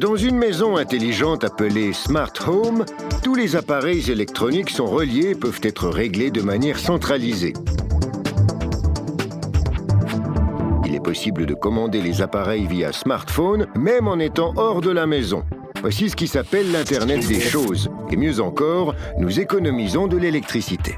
Dans une maison intelligente appelée Smart Home, tous les appareils électroniques sont reliés et peuvent être réglés de manière centralisée. Il est possible de commander les appareils via smartphone, même en étant hors de la maison. Voici ce qui s'appelle l'Internet des choses. Et mieux encore, nous économisons de l'électricité.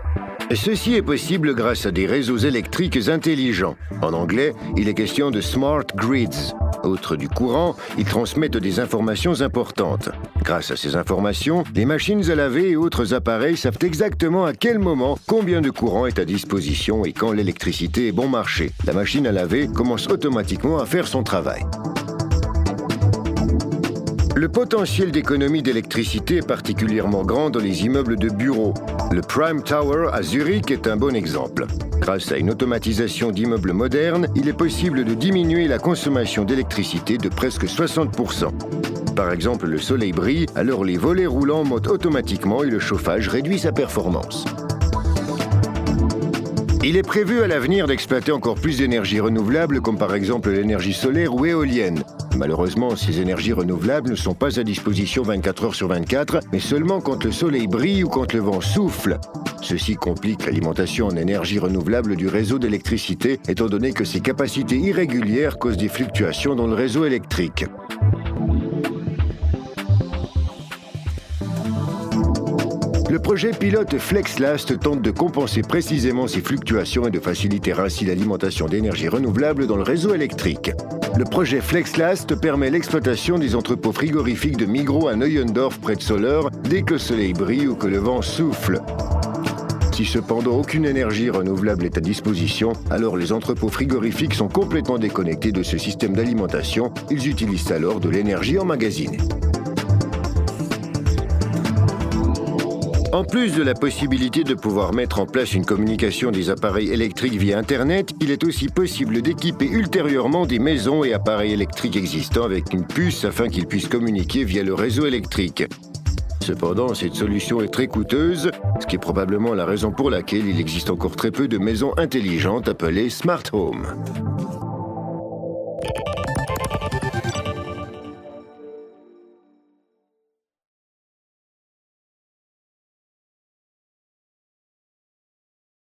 Ceci est possible grâce à des réseaux électriques intelligents. En anglais, il est question de smart grids. Outre du courant, ils transmettent des informations importantes. Grâce à ces informations, les machines à laver et autres appareils savent exactement à quel moment combien de courant est à disposition et quand l'électricité est bon marché. La machine à laver commence automatiquement à faire son travail. Le potentiel d'économie d'électricité est particulièrement grand dans les immeubles de bureaux. Le Prime Tower à Zurich est un bon exemple. Grâce à une automatisation d'immeubles modernes, il est possible de diminuer la consommation d'électricité de presque 60%. Par exemple, le soleil brille, alors les volets roulants montent automatiquement et le chauffage réduit sa performance. Il est prévu à l'avenir d'exploiter encore plus d'énergies renouvelables, comme par exemple l'énergie solaire ou éolienne. Malheureusement, ces énergies renouvelables ne sont pas à disposition 24 heures sur 24, mais seulement quand le soleil brille ou quand le vent souffle. Ceci complique l'alimentation en énergie renouvelable du réseau d'électricité, étant donné que ses capacités irrégulières causent des fluctuations dans le réseau électrique. Le projet pilote FlexLast tente de compenser précisément ces fluctuations et de faciliter ainsi l'alimentation d'énergie renouvelable dans le réseau électrique. Le projet FlexLast permet l'exploitation des entrepôts frigorifiques de Migros à Neuendorf près de Soleure dès que le soleil brille ou que le vent souffle. Si cependant aucune énergie renouvelable est à disposition, alors les entrepôts frigorifiques sont complètement déconnectés de ce système d'alimentation. Ils utilisent alors de l'énergie emmagasinée. En plus de la possibilité de pouvoir mettre en place une communication des appareils électriques via Internet, il est aussi possible d'équiper ultérieurement des maisons et appareils électriques existants avec une puce afin qu'ils puissent communiquer via le réseau électrique. Cependant, cette solution est très coûteuse, ce qui est probablement la raison pour laquelle il existe encore très peu de maisons intelligentes appelées Smart Home.